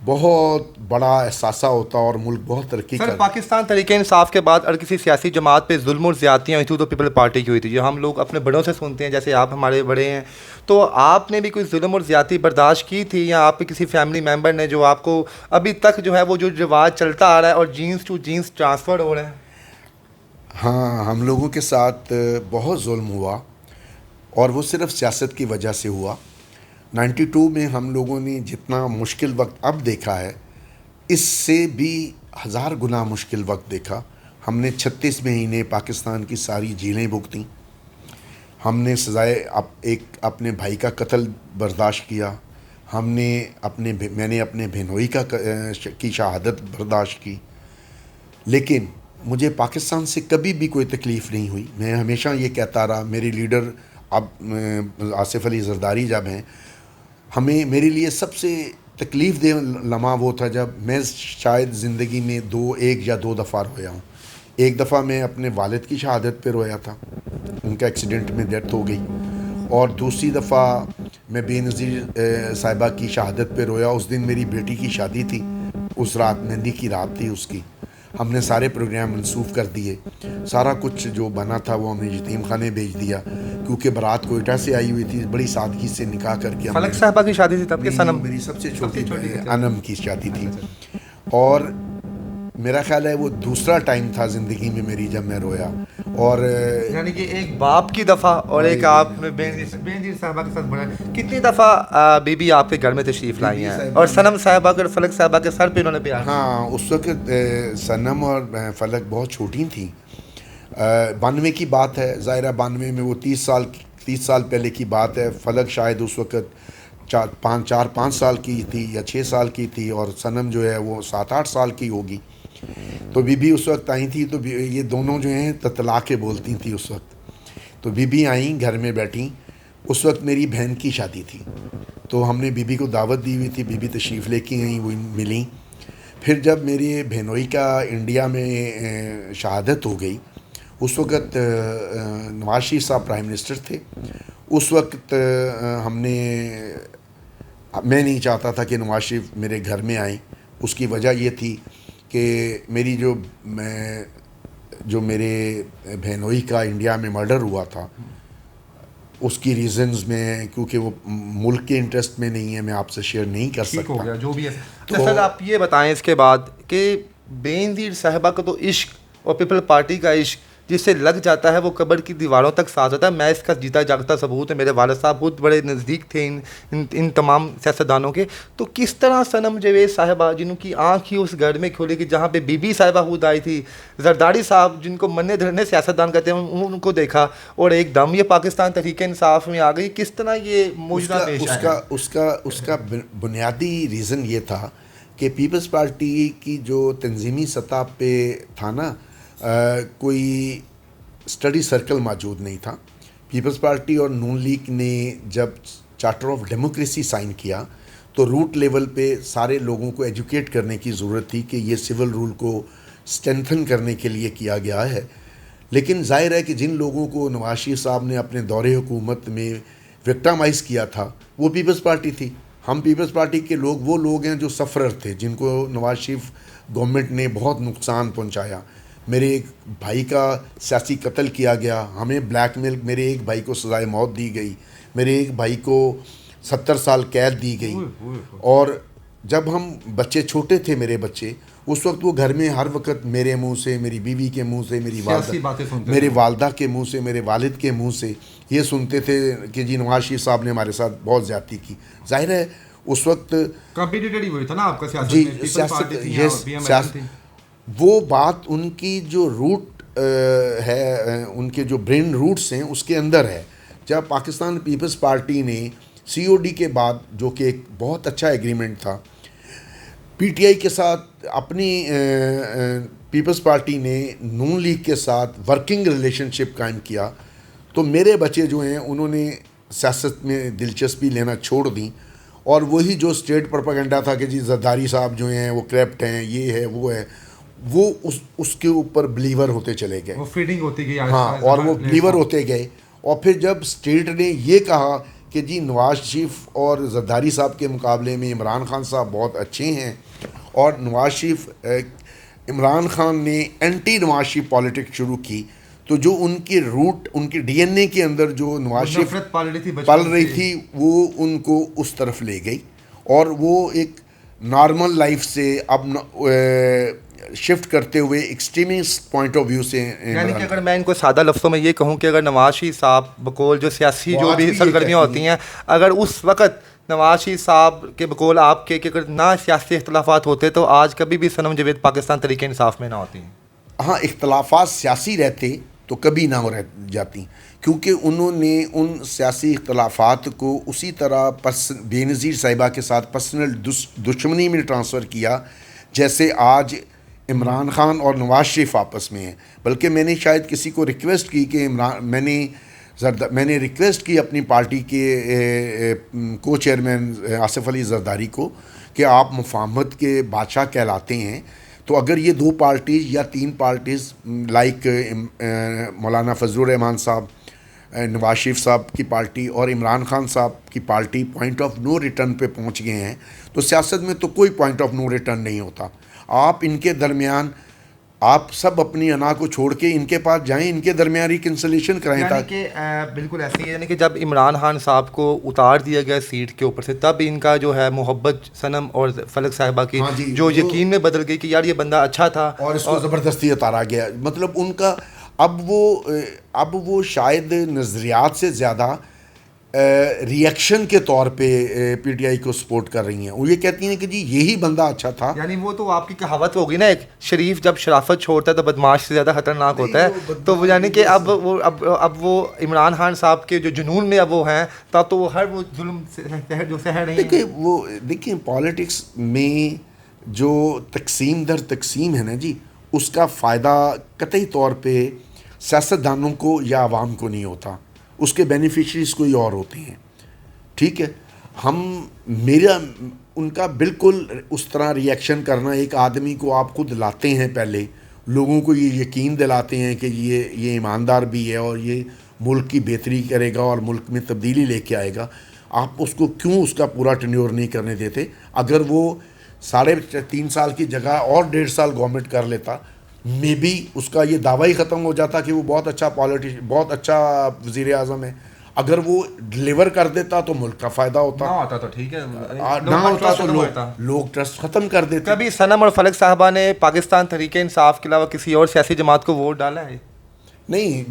بہت بڑا احساسہ ہوتا اور ملک بہت ترقی سر کر. پاکستان تحریک انصاف کے بعد اگر کسی سیاسی جماعت پہ ظلم اور زیادتیاں ہوئی تھیں تو پیپل پارٹی کی ہوئی تھی، جو ہم لوگ اپنے بڑوں سے سنتے ہیں، جیسے آپ ہمارے بڑے ہیں. تو آپ نے بھی کوئی ظلم اور زیادتی برداشت کی تھی، یا آپ کے کسی فیملی ممبر نے جو آپ کو ابھی تک جو ہے وہ جو رواج چلتا آ رہا ہے اور جینس ٹو جینس ٹرانسفر ہو رہا ہے؟ ہاں، ہم لوگوں کے ساتھ بہت ظلم ہوا اور وہ صرف سیاست کی وجہ سے ہوا. 92 میں ہم لوگوں نے جتنا مشکل وقت اب دیکھا ہے اس سے بھی 1000 گنا مشکل وقت دیکھا. ہم نے 36 مہینے پاکستان کی ساری جیلیں بھگتیں. ہم نے سزائے ایک اپنے بھائی کا قتل برداشت کیا. میں نے اپنے بہنوئی کی شہادت برداشت کی. لیکن مجھے پاکستان سے کبھی بھی کوئی تکلیف نہیں ہوئی. میں ہمیشہ یہ کہتا رہا. میرے لیڈر اب آصف علی زرداری جب ہیں، میرے لیے سب سے تکلیف دہ لمحہ وہ تھا جب میں شاید زندگی میں ایک یا دو دفعہ رویا ہوں. ایک دفعہ میں اپنے والد کی شہادت پہ رویا تھا، ان کا ایکسیڈنٹ میں ڈیتھ ہو گئی. اور دوسری دفعہ میں بے نظیر صاحبہ کی شہادت پہ رویا. اس دن میری بیٹی کی شادی تھی، اس رات مہندی کی رات تھی اس کی. ہم نے سارے پروگرام منسوخ کر دیے. سارا کچھ جو بنا تھا وہ ہم نے یتیم خانے بھیج دیا، کیونکہ بارات کوئٹہ سے آئی ہوئی تھی. بڑی سادگی سے نکاح کر کے فلک صاحبہ کی شادی تھی تب کہ سنم؟ میری سب سے چھوٹی انم کی شادی تھی. اور میرا خیال ہے وہ دوسرا ٹائم تھا زندگی میں میری جب میں رویا. اور یعنی کہ ایک باپ کی دفعہ اور ایک آپ بینظیر صاحبہ کے ساتھ بڑا. کتنی دفعہ بی بی آپ کے گھر میں تشریف لائی ہیں؟ اور سنم صاحبہ اور فلک صاحبہ کے سر پہ انہوں نے پیار؟ ہاں، اس وقت سنم اور فلک بہت چھوٹی تھیں. 92 کی بات ہے. ظاہرہ 92 میں وہ 30 سال پہلے کی بات ہے. فلک شاید اس وقت 5 سال کی تھی یا 6 سال کی تھی، اور سنم جو ہے وہ 7-8 سال کی ہوگی. تو بی بی اس وقت آئی تھی. تو یہ دونوں جو ہیں تتلا کے بولتی تھیں اس وقت. تو بی بی آئیں، گھر میں بیٹھیں. اس وقت میری بہن کی شادی تھی، تو ہم نے بی بی کو دعوت دی ہوئی تھی. بی بی تشریف لے کے آئیں، وہ ملیں. پھر جب میرے بہنوئی کا انڈیا میں شہادت ہو گئی، اس وقت نواز شریف صاحب پرائم منسٹر تھے. اس وقت میں نہیں چاہتا تھا کہ نواز شریف میرے گھر میں آئیں. اس کی وجہ یہ تھی کہ میری جو میرے بہنوئی کا انڈیا میں مرڈر ہوا تھا، اس کی ریزنز میں، کیونکہ وہ ملک کے انٹرسٹ میں نہیں ہے، میں آپ سے شیئر نہیں کر سکتا. ہو گیا جو بھی ہے. سر آپ یہ بتائیں اس کے بعد کہ بینظیر صاحبہ کا تو عشق اور پیپل پارٹی کا عشق جس سے لگ جاتا ہے وہ قبر کی دیواروں تک ساتھ ہوتا ہے. میں اس کا جیتا جاگتا ثبوت ہے. میرے والد صاحب بہت بڑے نزدیک تھے ان تمام سیاستدانوں کے. تو کس طرح سنم جاوید صاحبہ، جن کی آنکھ ہی اس گھر میں کھولی کہ جہاں پہ بی بی صاحبہ خود آئی تھی، زرداری صاحب جن کو مننے دھرنے سیاستدان کہتے ہیں، ان کو دیکھا اور ایک دم یہ پاکستان تحریک انصاف میں آ گئی. کس طرح یہ موجودہ پیش آیا؟ اس کا بنیادی ریزن یہ تھا کہ پیپلز پارٹی کی جو تنظیمی سطح پہ تھا نا، کوئی اسٹڈی سرکل موجود نہیں تھا. پیپلز پارٹی اور نون لیگ نے جب چارٹر آف ڈیموکریسی سائن کیا تو روٹ لیول پہ سارے لوگوں کو ایجوکیٹ کرنے کی ضرورت تھی کہ یہ سول رول کو اسٹرینتھن کرنے کے لیے کیا گیا ہے. لیکن ظاہر ہے کہ جن لوگوں کو نواز شریف صاحب نے اپنے دور حکومت میں وکٹمائز کیا تھا وہ پیپلز پارٹی تھی. ہم پیپلز پارٹی کے لوگ وہ لوگ ہیں جو سفرر تھے، جن کو نواز شریف گورنمنٹ نے بہت نقصان پہنچایا. میرے ایک بھائی کا سیاسی قتل کیا گیا، ہمیں بلیک میل، میرے ایک بھائی کو سزائے موت دی گئی، میرے ایک بھائی کو 70 سال قید دی گئی. اور جب ہم بچے چھوٹے تھے، میرے بچے، اس وقت وہ گھر میں ہر وقت میرے منہ سے، میری بیوی کے منہ سے، میری والدہ کے منہ سے، میرے والد کے منہ سے یہ سنتے تھے کہ جی نواز شریف صاحب نے ہمارے ساتھ بہت زیادتی کی. ظاہر ہے اس وقت سیاست، وہ بات ان کی جو روٹ ہے، ان کے جو برین روٹس ہیں اس کے اندر ہے. جب پاکستان پیپلز پارٹی نے سی او ڈی کے بعد، جو کہ ایک بہت اچھا ایگریمنٹ تھا، پی ٹی آئی کے ساتھ اپنی پیپلز پارٹی نے نون لیگ کے ساتھ ورکنگ ریلیشن شپ قائم کیا، تو میرے بچے جو ہیں انہوں نے سیاست میں دلچسپی لینا چھوڑ دیں. اور وہی جو اسٹیٹ پروپیگنڈا تھا کہ جی زرداری صاحب جو ہیں وہ کرپٹ ہیں، یہ ہے وہ ہے، وہ اس کے اوپر بلیور ہوتے چلے گئے. وہ فیڈنگ ہوتی گئی. ہاں، اور وہ بلیور ہوتے گئے. اور پھر جب اسٹیٹ نے یہ کہا کہ جی نواز شریف اور زرداری صاحب کے مقابلے میں عمران خان صاحب بہت اچھے ہیں، اور نواز شریف عمران خان نے اینٹی نواز شریف پالیٹکس شروع کی، تو جو ان کی روٹ، ان کی ڈی این اے کے اندر جو نواز شریف پل رہی تھی وہ ان کو اس طرف لے گئی، اور وہ ایک نارمل لائف سے اب شفٹ کرتے ہوئے ایکسٹریمسٹ پوائنٹ آف ویو سے، یعنی کہ اگر میں ان کو سادہ لفظوں میں یہ کہوں کہ اگر نواز شریف صاحب بقول جو سیاسی جو بھی سرگرمیاں ہوتی ہیں، اگر اس وقت نواز شریف صاحب کے بقول آپ کے کہ اگر نہ سیاسی اختلافات ہوتے تو آج کبھی بھی صنم جاوید پاکستان تحریک انصاف میں نہ ہوتی ہیں. ہاں، اختلافات سیاسی رہتے تو کبھی نہ رہ جاتی، کیونکہ انہوں نے ان سیاسی اختلافات کو اسی طرح بے نظیر صاحبہ کے ساتھ پرسنل دشمنی میں ٹرانسفر کیا جیسے آج عمران خان اور نواز شریف آپس میں ہیں. بلکہ میں نے شاید کسی کو ریکویسٹ کی کہ میں نے ریکویسٹ کی اپنی پارٹی کے کو چیئرمین آصف علی زرداری کو کہ آپ مفاہمت کے بادشاہ کہلاتے ہیں، تو اگر یہ دو پارٹیز یا تین پارٹیز لائک مولانا فضل الرحمان صاحب، نواز شریف صاحب کی پارٹی اور عمران خان صاحب کی party point of no return پہ پہنچ گئے ہیں، تو سیاست میں تو کوئی پوائنٹ آف نو ریٹرن نہیں ہوتا. آپ ان کے درمیان، آپ سب اپنی انا کو چھوڑ کے ان کے پاس جائیں، ان کے درمیان ریکنسلیشن کرائیں. یعنی کہ بالکل ایسے ہی، یعنی کہ جب عمران خان صاحب کو اتار دیا گیا سیٹ کے اوپر سے، تب ان کا جو ہے محبت صنم اور فلک صاحبہ کی جو یقین میں بدل گئی کہ یار یہ بندہ اچھا تھا، اور اس کو زبردستی اتارا گیا. مطلب ان کا اب وہ شاید نظریات سے زیادہ ریئیکشن کے طور پہ پی ٹی آئی کو سپورٹ کر رہی ہیں. وہ یہ کہتی ہیں کہ جی یہی بندہ اچھا تھا. یعنی وہ تو آپ کی کہاوت ہوگی نا، ایک شریف جب شرافت چھوڑتا ہے تو بدماش سے زیادہ خطرناک ہوتا ہے. تو وہ یعنی کہ اب وہ عمران خان صاحب کے جو جنون میں اب وہ ہیں، تب تو وہ ہر وہ ظلم جو سہر نہیں ہے. دیکھیں پالیٹکس میں جو تقسیم در تقسیم ہے نا جی، اس کا فائدہ قطعی طور پہ سیاستدانوں کو یا عوام کو نہیں ہوتا، اس کے بینیفیشریز کوئی اور ہوتے ہیں. ٹھیک ہے، ان کا بالکل اس طرح ریئیکشن کرنا، ایک آدمی کو آپ خود لاتے ہیں، پہلے لوگوں کو یہ یقین دلاتے ہیں کہ یہ ایماندار بھی ہے اور یہ ملک کی بہتری کرے گا اور ملک میں تبدیلی لے کے آئے گا، آپ اس کو کیوں اس کا پورا ٹینیور نہیں کرنے دیتے؟ اگر وہ 3.5 سال کی جگہ اور 1.5 سال گورنمنٹ کر لیتا، مے بی اس کا یہ دعویٰ ہی ختم ہو جاتا کہ وہ بہت اچھا وزیر اعظم ہے. اگر وہ ڈلیور کر دیتا تو ملک کا فائدہ ہوتا، نہ ہوتا تو ٹھیک ہے، نہ ہوتا تو لوگ ٹرسٹ ختم کر دیتے. کبھی صنم اور فلک صاحبہ نے پاکستان تحریک انصاف کے علاوہ کسی اور سیاسی جماعت کو ووٹ ڈالا ہے؟ نہیں،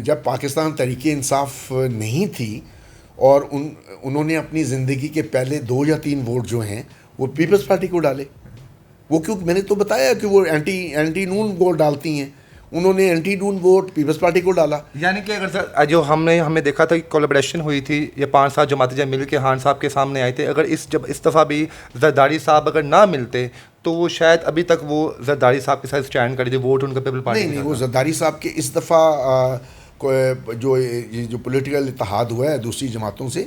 جب پاکستان تحریک انصاف نہیں تھی اور انہوں نے اپنی زندگی کے پہلے 2 یا 3 ووٹ جو ہیں وہ پیپلز پارٹی کو ڈالے. وہ کیوں؟ میں نے تو بتایا کہ وہ اینٹی نون ووٹ ڈالتی ہیں، انہوں نے اینٹی نون ووٹ پیپلز پارٹی کو ڈالا. یعنی کہ اگر جو ہمیں دیکھا تھا کہ کولیبریشن ہوئی تھی، یہ 5-7 جماعتیں جب مل کے خان صاحب کے سامنے آئے تھے، اگر جب اس دفعہ بھی زرداری صاحب اگر نہ ملتے تو وہ شاید ابھی تک وہ زرداری صاحب کے ساتھ اسٹینڈ کری تھی، ووٹ ان کا پیپل پارٹی. نہیں، وہ زرداری صاحب کے اس دفعہ جو پولیٹیکل اتحاد ہوا ہے دوسری جماعتوں سے،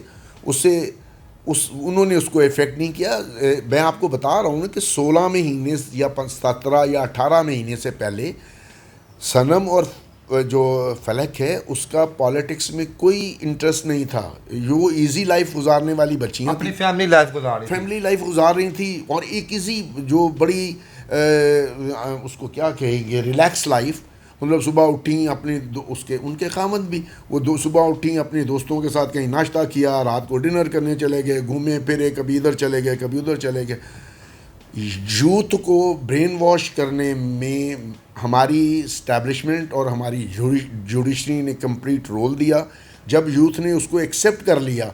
انہوں نے اس کو افیکٹ نہیں کیا. میں آپ کو بتا رہا ہوں کہ 16 مہینے یا 17 یا 18 مہینے سے پہلے صنم اور جو فلک ہے اس کا پالیٹکس میں کوئی انٹرسٹ نہیں تھا. وہ ایزی لائف گزارنے والی بچیاں اپنی فیملی لائف گزار رہی تھی، اور ایک ایزی جو بڑی اس کو کیا کہیں گے، ریلیکس لائف. مطلب صبح اٹھیں ان کے خامد بھی، وہ صبح اٹھیں اپنے دوستوں کے ساتھ کہیں ناشتہ کیا، رات کو ڈنر کرنے چلے گئے، گھومے پھرے، کبھی ادھر چلے گئے کبھی ادھر چلے گئے. یوتھ کو برین واش کرنے میں ہماری اسٹیبلشمنٹ اور ہماری جوڈیشری نے کمپلیٹ رول دیا. جب یوتھ نے اس کو ایکسیپٹ کر لیا،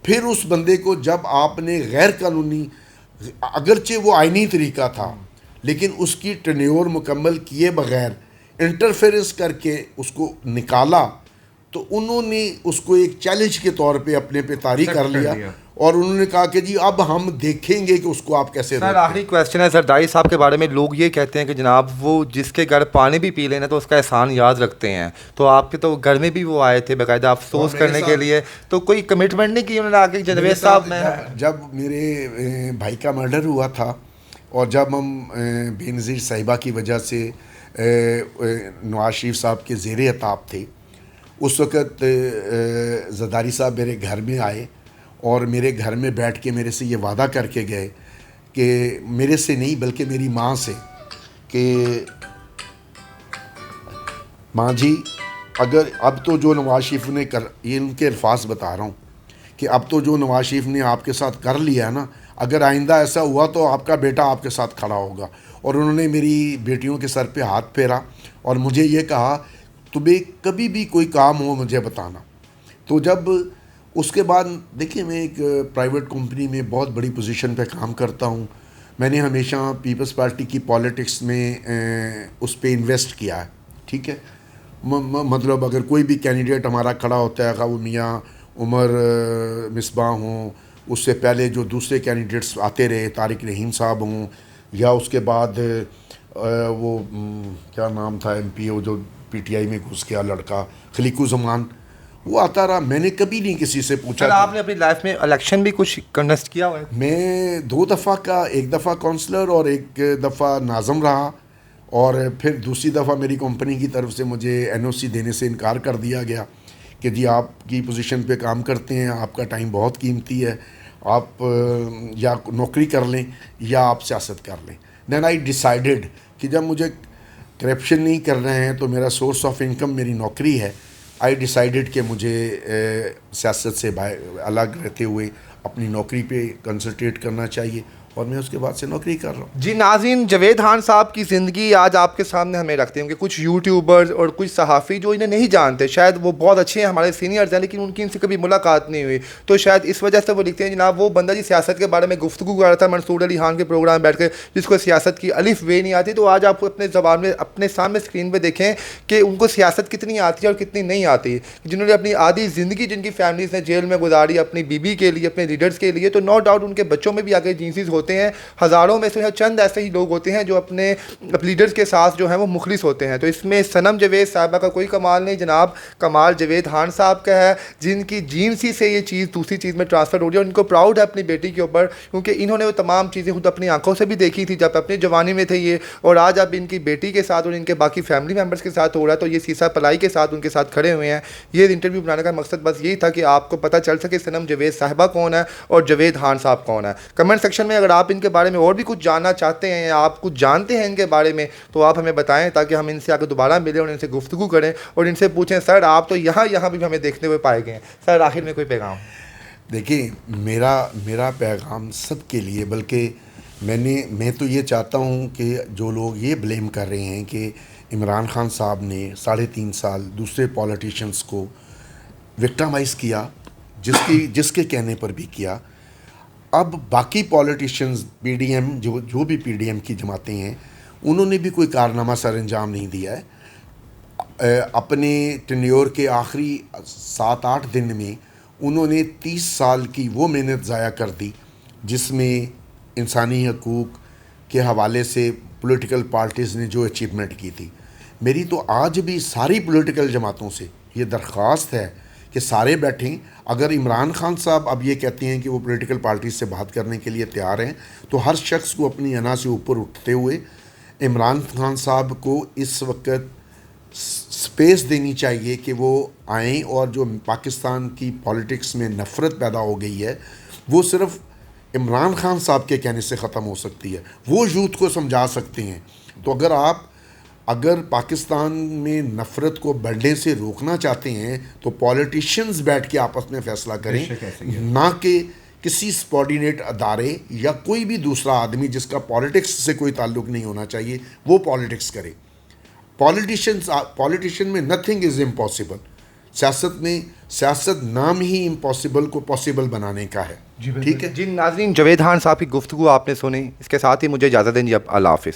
پھر اس بندے کو جب آپ نے غیر قانونی، اگرچہ وہ آئینی طریقہ تھا لیکن اس کی ٹینیور مکمل کیے بغیر انٹرفیئرنس کر کے اس کو نکالا، تو انہوں نے اس کو ایک چیلنج کے طور پہ اپنے پہ طاری کر لیا، اور انہوں نے کہا کہ جی اب ہم دیکھیں گے کہ اس کو آپ کیسے روکیں. سر آخری کویسچن ہے، زرداری صاحب کے بارے میں لوگ یہ کہتے ہیں کہ جناب وہ جس کے گھر پانی بھی پی لینا تو اس کا احسان یاد رکھتے ہیں، تو آپ کے تو گھر میں بھی وہ آئے تھے باقاعدہ افسوس کرنے کے لیے، تو کوئی کمٹمنٹ نہیں کی انہوں نے آگے جاوید صاحب میں؟ جب میرے بھائی کا مرڈر ہوا تھا اور جب ہم بے نظیر صاحبہ کی وجہ سے نواز شریف صاحب کے زیر عتاب تھے، اس وقت زرداری صاحب میرے گھر میں آئے اور میرے گھر میں بیٹھ کے میرے سے یہ وعدہ کر کے گئے کہ میرے سے نہیں بلکہ میری ماں سے کہ ماں جی اگر اب تو جو نواز شریف نے یہ ان کے الفاظ بتا رہا ہوں کہ اب تو جو نواز شریف نے آپ کے ساتھ کر لیا ہے نا، اگر آئندہ ایسا ہوا تو آپ کا بیٹا آپ کے ساتھ کھڑا ہوگا. اور انہوں نے میری بیٹیوں کے سر پہ ہاتھ پھیرا اور مجھے یہ کہا تمہیں کبھی بھی کوئی کام ہو مجھے بتانا. تو جب اس کے بعد دیکھیں میں ایک پرائیویٹ کمپنی میں بہت بڑی پوزیشن پہ کام کرتا ہوں. میں نے ہمیشہ پیپلز پارٹی کی پالیٹکس میں اس پہ انویسٹ کیا ہے. ٹھیک ہے، مطلب اگر کوئی بھی کینڈیڈیٹ ہمارا کھڑا ہوتا ہے، خواہ وہ میاں عمر مصباح ہوں، اس سے پہلے جو دوسرے کینڈیڈیٹس آتے رہے، طارق رحیم صاحب ہوں، یا اس کے بعد وہ کیا نام تھا ایم پی او جو پی ٹی آئی میں گھس گیا لڑکا خلیق الزمان، وہ آتا رہا. میں نے کبھی نہیں کسی سے پوچھا. آپ نے اپنی لائف میں الیکشن بھی کچھ کنڈسٹ کیا ہوا ہے؟ میں 2 دفعہ کا، ایک دفعہ کونسلر اور ایک دفعہ ناظم رہا، اور پھر دوسری دفعہ میری کمپنی کی طرف سے مجھے این او سی دینے سے انکار کر دیا گیا کہ جی آپ کی پوزیشن پہ کام کرتے ہیں، آپ کا ٹائم بہت قیمتی ہے، آپ یا نوکری کر لیں یا آپ سیاست کر لیں. دین آئی ڈیسائیڈڈ کہ جب مجھے کرپشن نہیں کر رہے ہیں تو میرا سورس آف انکم میری نوکری ہے. آئی ڈیسائیڈڈ کہ مجھے سیاست سے الگ رہتے ہوئے اپنی نوکری پہ کنسنٹریٹ کرنا چاہیے، اور میں اس کے بعد سے نوکری کر رہا ہوں. جی ناظرین، جاوید خان صاحب کی زندگی آج آپ کے سامنے ہمیں رکھتے ہیں کہ کچھ یوٹیوبرز اور کچھ صحافی جو انہیں نہیں جانتے، شاید وہ بہت اچھے ہیں، ہمارے سینئرز ہیں، لیکن ان کی ان سے کبھی ملاقات نہیں ہوئی، تو شاید اس وجہ سے وہ لکھتے ہیں جناب وہ بندہ جی سیاست کے بارے میں گفتگو کر رہا تھا منصور علی خان کے پروگرام بیٹھ کے، جس کو سیاست کی الف بے نہیں آتی. تو آج آپ کو اپنے زبان میں اپنے سامنے اسکرین پہ دیکھیں کہ ان کو سیاست کتنی آتی ہے اور کتنی نہیں آتی. جنہوں نے اپنی آدھی زندگی جن کی فیملیز نے جیل میں گزاری اپنی بیوی کے لیے، اپنے لیڈرز کے لیے، تو نو ڈاؤٹ ان کے بچوں میں بھی آگے جینسیز ہوتے ہیں. ہزاروں میں سے چند ایسے ہی لوگ ہوتے ہیں جو اپنے لیڈرز کے ساتھ جو ہیں وہ مخلص ہوتے ہیں. تو اس میں صنم جاوید صاحبہ کا کوئی کمال نہیں، جناب کمال جاوید خان صاحب کا ہے، جن کی جینسی سے یہ چیز دوسری چیز میں ٹرانسفر ہو رہی ہے. اور ان کو پراؤڈ ہے اپنی بیٹی کے اوپر، کیونکہ انہوں نے وہ تمام چیزیں خود اپنی آنکھوں سے بھی دیکھی تھی جب اپنی جوانی میں تھے یہ، اور آج اب ان کی بیٹی کے ساتھ اور ان کے باقی فیملی ممبرس کے ساتھ ہو رہا ہے. تو یہ سیسا پلائی کے ساتھ ان کے ساتھ کھڑے ہوئے ہیں. یہ انٹرویو بنانے کا مقصد بس یہی تھا کہ آپ کو پتہ چل سکے صنم جاوید صاحبہ کون ہے اور جاوید خان صاحب کون ہے. کمنٹ سیکشن میں اگر آپ ان کے بارے میں اور بھی کچھ جاننا چاہتے ہیں یا آپ کچھ جانتے ہیں ان کے بارے میں تو آپ ہمیں بتائیں، تاکہ ہم ان سے آگے دوبارہ ملیں اور ان سے گفتگو کریں اور ان سے پوچھیں سر آپ تو یہاں بھی ہمیں دیکھتے ہوئے پائے گئے ہیں. سر آخر میں کوئی پیغام؟ دیکھیں میرا پیغام سب کے لیے، بلکہ میں تو یہ چاہتا ہوں کہ جو لوگ یہ بلیم کر رہے ہیں کہ عمران خان صاحب نے 3.5 سال دوسرے پولیٹیشنز کو وکٹمائز کیا، جس کے کہنے پر بھی کیا، اب باقی پولیٹیشنز پی ڈی ایم جو بھی پی ڈی ایم کی جماعتیں ہیں انہوں نے بھی کوئی کارنامہ سر انجام نہیں دیا ہے. اپنے ٹینیور کے آخری 7-8 دن میں انہوں نے 30 سال کی وہ محنت ضائع کر دی جس میں انسانی حقوق کے حوالے سے پولیٹیکل پارٹیز نے جو اچیومنٹ کی تھی. میری تو آج بھی ساری پولیٹیکل جماعتوں سے یہ درخواست ہے کہ سارے بیٹھیں. اگر عمران خان صاحب اب یہ کہتے ہیں کہ وہ پولیٹیکل پارٹیز سے بات کرنے کے لیے تیار ہیں تو ہر شخص کو اپنی انا سے اوپر اٹھتے ہوئے عمران خان صاحب کو اس وقت سپیس دینی چاہیے کہ وہ آئیں، اور جو پاکستان کی پالیٹکس میں نفرت پیدا ہو گئی ہے وہ صرف عمران خان صاحب کے کہنے سے ختم ہو سکتی ہے. وہ یوتھ کو سمجھا سکتے ہیں. تو اگر پاکستان میں نفرت کو بڑھنے سے روکنا چاہتے ہیں تو پولیٹیشنز بیٹھ کے آپس میں فیصلہ کریں، نہ کہ کسی سبارڈینیٹ ادارے یا کوئی بھی دوسرا آدمی جس کا پالیٹکس سے کوئی تعلق نہیں ہونا چاہیے وہ پالیٹکس کرے. پولیٹیشن میں نتھنگ از امپاسبل. سیاست نام ہی امپاسبل کو پاسبل بنانے کا ہے. ٹھیک ہے جی ناظرین، جاوید خان صاحب کی گفتگو آپ نے سنی، اس کے ساتھ ہی مجھے اجازت دیں جی. اب اللہ حافظ.